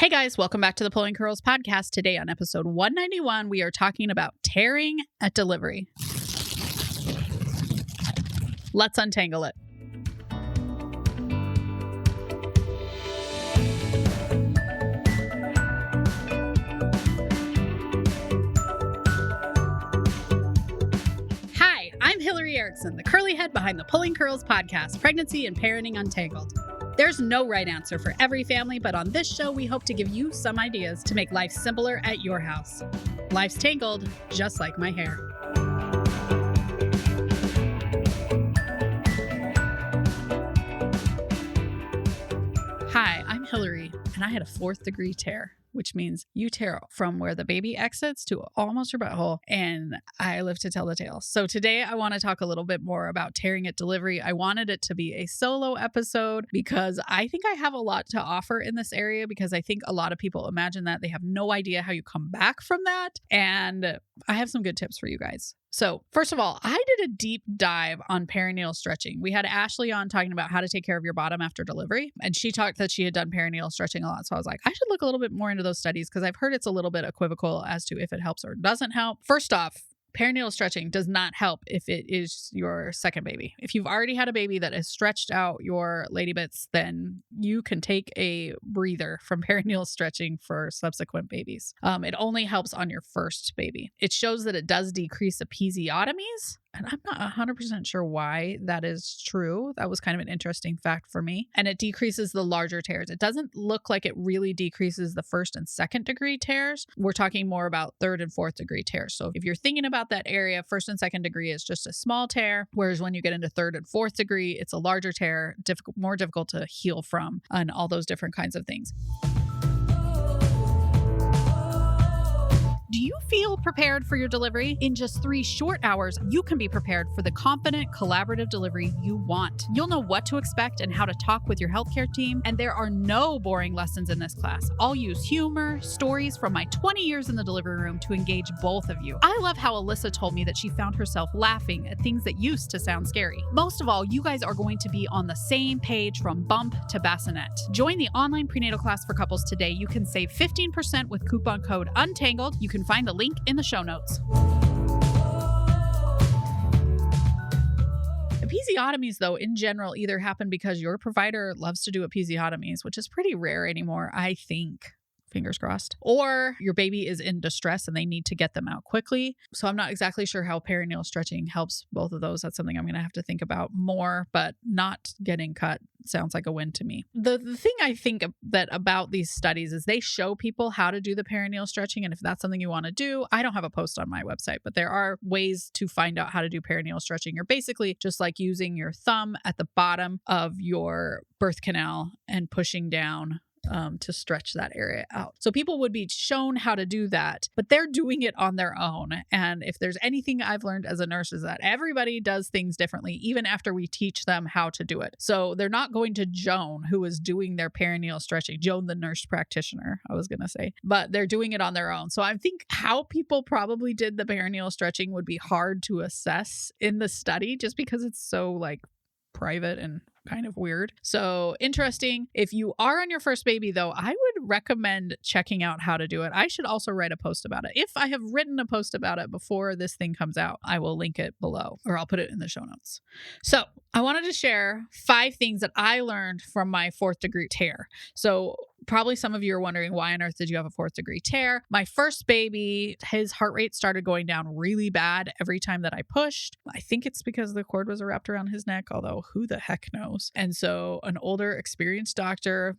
Hey guys, welcome back to the Pulling Curls podcast. Today on episode 191, we are talking about tearing at delivery. Let's untangle it. Hi, I'm Hillary Erickson, the curly head behind the Pulling Curls podcast, Pregnancy and Parenting Untangled. There's no right answer for every family, but on this show, we hope to give you some ideas to make life simpler at your house. Life's tangled, just like my hair. Hi, I'm Hillary, and I had a 4th degree tear, which means you tear from where the baby exits to almost your butthole, and I live to tell the tale. So today I want to talk a little bit more about tearing at delivery. I wanted it to be a solo episode because I think I have a lot to offer in this area, because I think a lot of people imagine that they have no idea how you come back from that, and I have some good tips for you guys. So first of all, I did a deep dive on perineal stretching. We had Ashley on talking about how to take care of your bottom after delivery, and she talked that she had done perineal stretching a lot. So I was like, I should look a little bit more into those studies, because I've heard it's a little bit equivocal as to if it helps or doesn't help. First off, perineal stretching does not help if it is your second baby. If you've already had a baby that has stretched out your lady bits, then you can take a breather from perineal stretching for subsequent babies. It only helps on your first baby. It shows that it does decrease episiotomies, and I'm not 100% sure why that is true. That was kind of an interesting fact for me. And it decreases the larger tears. It doesn't look like it really decreases the 1st and 2nd degree tears. We're talking more about 3rd and 4th degree tears. So if you're thinking about that area, 1st and 2nd degree is just a small tear, whereas when you get into 3rd and 4th degree, it's a larger tear, more difficult to heal from, and all those different kinds of things. Do you feel prepared for your delivery? In just 3 short hours, you can be prepared for the confident, collaborative delivery you want. You'll know what to expect and how to talk with your healthcare team, and there are no boring lessons in this class. I'll use humor, stories from my 20 years in the delivery room to engage both of you. I love how Alyssa told me that she found herself laughing at things that used to sound scary. Most of all, you guys are going to be on the same page from bump to bassinet. Join the online prenatal class for couples today. You can save 15% with coupon code UNTANGLED. You can find the link in the show notes. Episiotomies, though, in general, either happen because your provider loves to do episiotomies, which is pretty rare anymore, I think. Fingers crossed. Or your baby is in distress and they need to get them out quickly. So I'm not exactly sure how perineal stretching helps both of those. That's something I'm going to have to think about more, but not getting cut sounds like a win to me. The thing I think that about these studies is they show people how to do the perineal stretching. And if that's something you want to do, I don't have a post on my website, but there are ways to find out how to do perineal stretching. You're basically just like using your thumb at the bottom of your birth canal and pushing down to stretch that area out. So people would be shown how to do that, but they're doing it on their own. And if there's anything I've learned as a nurse is that everybody does things differently, even after we teach them how to do it. So they're not going to Joan, who is doing their perineal stretching, Joan, the nurse practitioner, I was going to say, but they're doing it on their own. So I think how people probably did the perineal stretching would be hard to assess in the study, just because it's so private and kind of weird. So interesting. If you are on your first baby, though, I would recommend checking out how to do it. I should also write a post about it. If I have written a post about it before this thing comes out, I will link it below, or I'll put it in the show notes. So I wanted to share 5 things that I learned from my 4th degree tear. So probably some of you are wondering, why on earth did you have a 4th degree tear? My first baby, his heart rate started going down really bad every time that I pushed. I think it's because the cord was wrapped around his neck, although who the heck knows? And so an older, experienced doctor,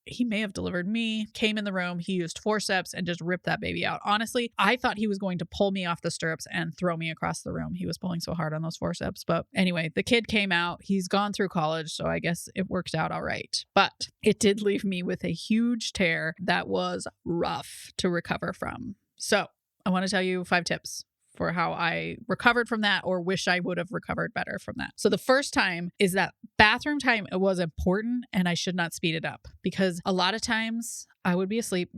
he may have delivered me, came in the room, he used forceps and just ripped that baby out. Honestly, I thought he was going to pull me off the stirrups and throw me across the room. He was pulling so hard on those forceps. But anyway, the kid came out. He's gone through college, so I guess it worked out all right. But it did leave me with a huge tear that was rough to recover from. So I want to tell you 5 tips for how I recovered from that, or wish I would have recovered better from that. So the first time is that bathroom time was important, and I should not speed it up, because a lot of times I would be asleep.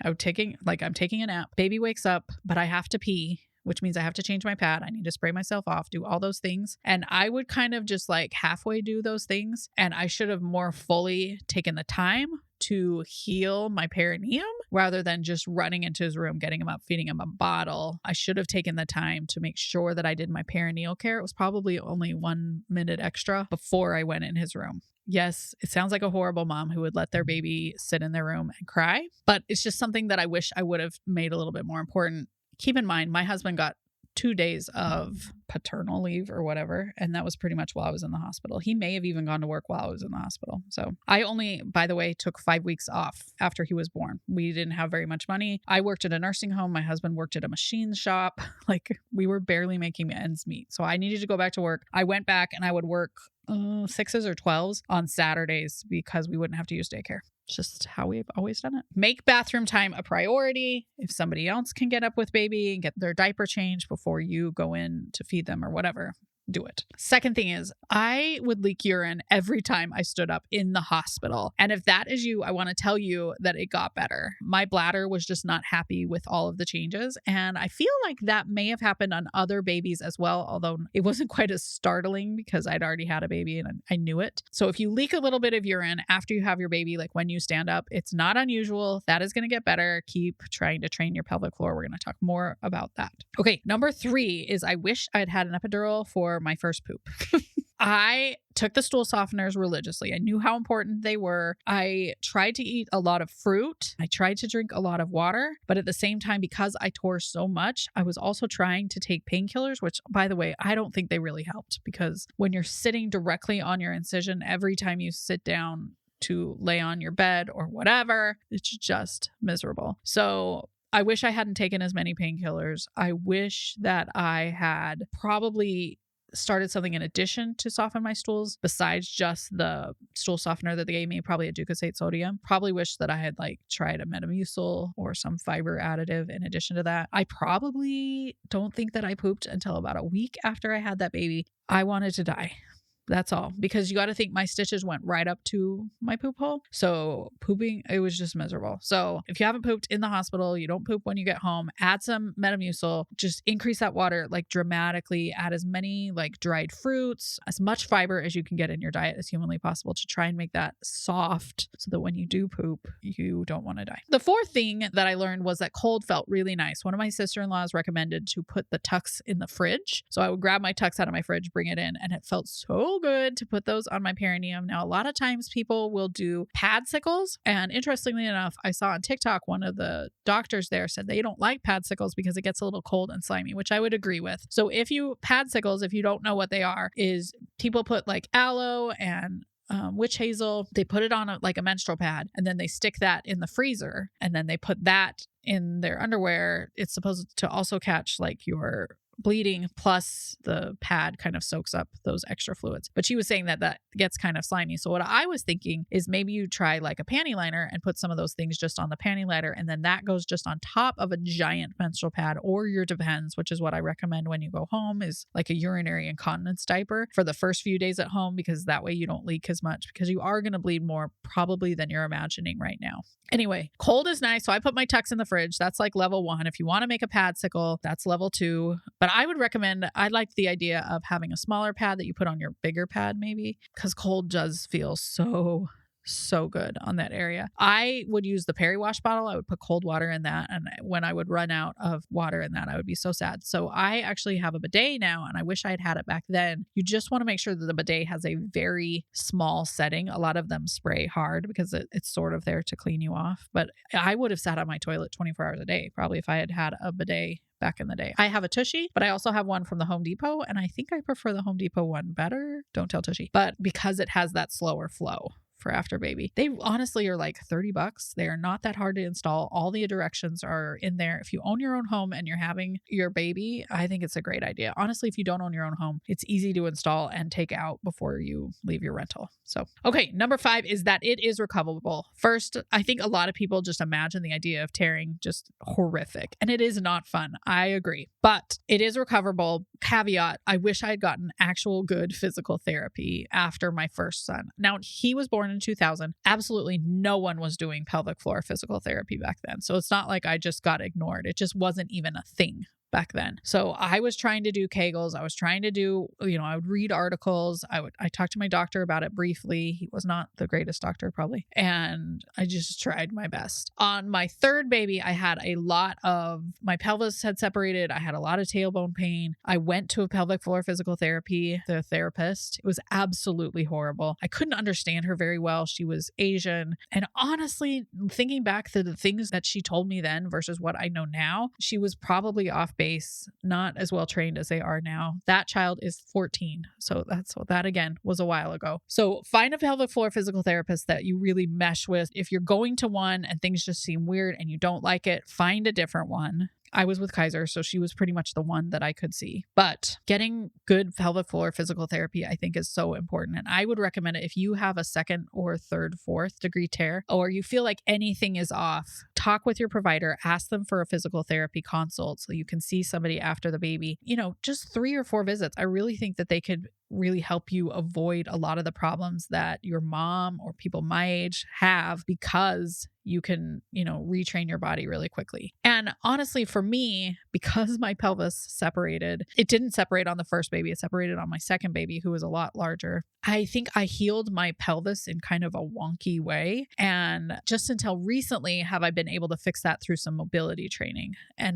I'm taking a nap. Baby wakes up, but I have to pee, which means I have to change my pad. I need to spray myself off, do all those things. And I would kind of just halfway do those things. And I should have more fully taken the time to heal my perineum rather than just running into his room, getting him up, feeding him a bottle. I should have taken the time to make sure that I did my perineal care. It was probably only 1 minute extra before I went in his room. Yes, it sounds like a horrible mom who would let their baby sit in their room and cry, but it's just something that I wish I would have made a little bit more important. Keep in mind, my husband got 2 days of paternal leave or whatever, and that was pretty much while I was in the hospital. He may have even gone to work while I was in the hospital. So I only, by the way, took 5 weeks off after he was born. We didn't have very much money. I worked at a nursing home. My husband worked at a machine shop. Like, we were barely making ends meet. So I needed to go back to work. I went back and I would work 6s or 12s on Saturdays because we wouldn't have to use daycare. It's just how we've always done it. Make bathroom time a priority. If somebody else can get up with baby and get their diaper changed before you go in to feed them or whatever, do it. Second thing is, I would leak urine every time I stood up in the hospital. And if that is you, I want to tell you that it got better. My bladder was just not happy with all of the changes. And I feel like that may have happened on other babies as well, although it wasn't quite as startling because I'd already had a baby and I knew it. So if you leak a little bit of urine after you have your baby, like when you stand up, it's not unusual. That is going to get better. Keep trying to train your pelvic floor. We're going to talk more about that. Okay, number 3 is I wish I'd had an epidural for my first poop. I took the stool softeners religiously. I knew how important they were. I tried to eat a lot of fruit. I tried to drink a lot of water. But at the same time, because I tore so much, I was also trying to take painkillers, which, by the way, I don't think they really helped, because when you're sitting directly on your incision, every time you sit down to lay on your bed or whatever, it's just miserable. So I wish I hadn't taken as many painkillers. I wish that I had probably started something in addition to soften my stools besides just the stool softener that they gave me, probably a Ducosate sodium. Probably wish that I had tried a Metamucil or some fiber additive in addition to that. I probably don't think that I pooped until about a week after I had that baby. I wanted to die. That's all. Because you got to think my stitches went right up to my poop hole. So pooping, it was just miserable. So if you haven't pooped in the hospital, you don't poop when you get home, add some Metamucil, just increase that water dramatically, add as many dried fruits, as much fiber as you can get in your diet as humanly possible to try and make that soft so that when you do poop, you don't want to die. The 4th thing that I learned was that cold felt really nice. One of my sister-in-laws recommended to put the Tux in the fridge. So I would grab my Tux out of my fridge, bring it in, and it felt so good to put those on my perineum. Now, a lot of times people will do padsicles. And interestingly enough, I saw on TikTok, one of the doctors there said they don't like padsicles because it gets a little cold and slimy, which I would agree with. So if you don't know what they are, is people put aloe and witch hazel, they put it on a menstrual pad, and then they stick that in the freezer, and then they put that in their underwear. It's supposed to also catch your bleeding, plus the pad kind of soaks up those extra fluids. But she was saying that gets kind of slimy. So what I was thinking is maybe you try a panty liner and put some of those things just on the panty liner, and then that goes just on top of a giant menstrual pad, or your Depends, which is what I recommend when you go home, is a urinary incontinence diaper for the first few days at home, because that way you don't leak as much, because you are going to bleed more probably than you're imagining right now. Anyway, cold is nice. So I put my Tux in the fridge. That's level 1. If you want to make a padsicle, that's level 2. But I would recommend, I like the idea of having a smaller pad that you put on your bigger pad maybe, because cold does feel so good on that area. I would use the Peri-Wash bottle. I would put cold water in that. And when I would run out of water in that, I would be so sad. So I actually have a bidet now, and I wish I had it back then. You just want to make sure that the bidet has a very small setting. A lot of them spray hard because it's sort of there to clean you off. But I would have sat on my toilet 24 hours a day, probably, if I had had a bidet back in the day. I have a Tushy, but I also have one from the Home Depot, and I think I prefer the Home Depot one better. Don't tell Tushy. But because it has that slower flow for after baby. They honestly are $30. They are not that hard to install. All the directions are in there. If you own your own home and you're having your baby, I think it's a great idea. Honestly, if you don't own your own home, it's easy to install and take out before you leave your rental. So, okay, number 5 is that it is recoverable. First, I think a lot of people just imagine the idea of tearing just horrific, and it is not fun. I agree, but it is recoverable. Caveat, I wish I had gotten actual good physical therapy after my first son. Now, he was born in 2000. Absolutely no one was doing pelvic floor physical therapy back then. So it's not like I just got ignored. It just wasn't even a thing back then. So I was trying to do Kegels. I was trying to do, I would read articles. I talked to my doctor about it briefly. He was not the greatest doctor probably. And I just tried my best. On my third baby, I had my pelvis had separated. I had a lot of tailbone pain. I went to a pelvic floor physical therapy, the therapist. It was absolutely horrible. I couldn't understand her very well. She was Asian. And honestly, thinking back to the things that she told me then versus what I know now, she was probably off base, not as well trained as they are now. That child is 14. So that again was a while ago. So find a pelvic floor physical therapist that you really mesh with. If you're going to one and things just seem weird and you don't like it, find a different one. I was with Kaiser, so she was pretty much the one that I could see. But getting good pelvic floor physical therapy, I think, is so important. And I would recommend it if you have a second or third, fourth degree tear, or you feel like anything is off. Talk with your provider, ask them for a physical therapy consult so you can see somebody after the baby. Just 3 or 4 visits. I really think that they could really help you avoid a lot of the problems that your mom or people my age have, because you can, retrain your body really quickly. And honestly, for me, because my pelvis separated, it didn't separate on the first baby. It separated on my second baby, who was a lot larger. I think I healed my pelvis in kind of a wonky way. And just until recently have I been able to fix that through some mobility training.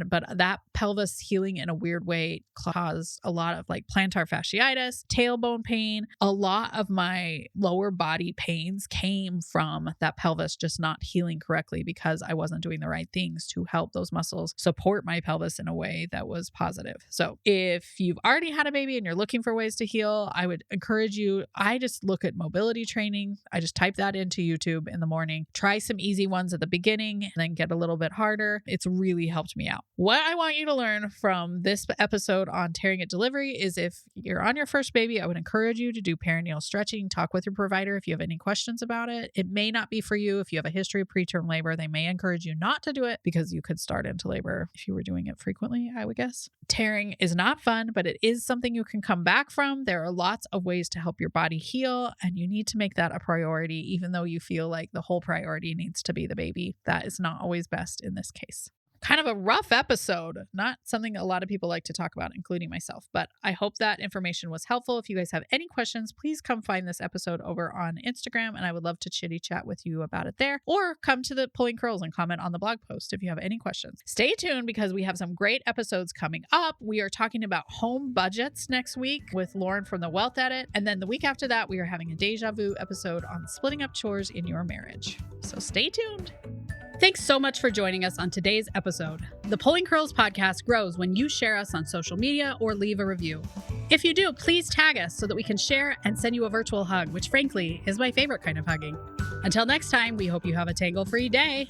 But that pelvis healing in a weird way caused a lot of like plantar fasciitis, tailbone pain. A lot of my lower body pains came from that pelvis just not healing correctly because I wasn't doing the right things to help those muscles support my pelvis in a way that was positive. So if you've already had a baby and you're looking for ways to heal, I would encourage you. I just look at mobility training. I just type that into YouTube in the morning, try some easy ones at the beginning and then get a little bit harder. It's really helped me out. What I want you to learn from this episode on tearing at delivery is if you're on your first baby, I would encourage you to do perineal stretching. Talk with your provider if you have any questions about it. It may not be for you. If you have a history of preterm labor, they may encourage you not to do it because you could start into labor if you were doing it frequently, I would guess. Tearing is not fun, but it is something you can come back from. There are lots of ways to help your body heal, and you need to make that a priority, even though you feel like the whole priority needs to be the baby. That is not always best in this case. Kind of a rough episode, not something a lot of people like to talk about, including myself, but I hope that information was helpful. If you guys have any questions, please come find this episode over on Instagram, and I would love to chitty chat with you about it there, or come to the Pulling Curls and comment on the blog post if you have any questions. Stay tuned because we have some great episodes coming up. We are talking about home budgets next week with Lauren from the Wealth Edit, and then the week after that, we are having a Deja Vu episode on splitting up chores in your marriage. So stay tuned. Thanks so much for joining us on today's episode. The Pulling Curls podcast grows when you share us on social media or leave a review. If you do, please tag us so that we can share and send you a virtual hug, which frankly is my favorite kind of hugging. Until next time, we hope you have a tangle-free day.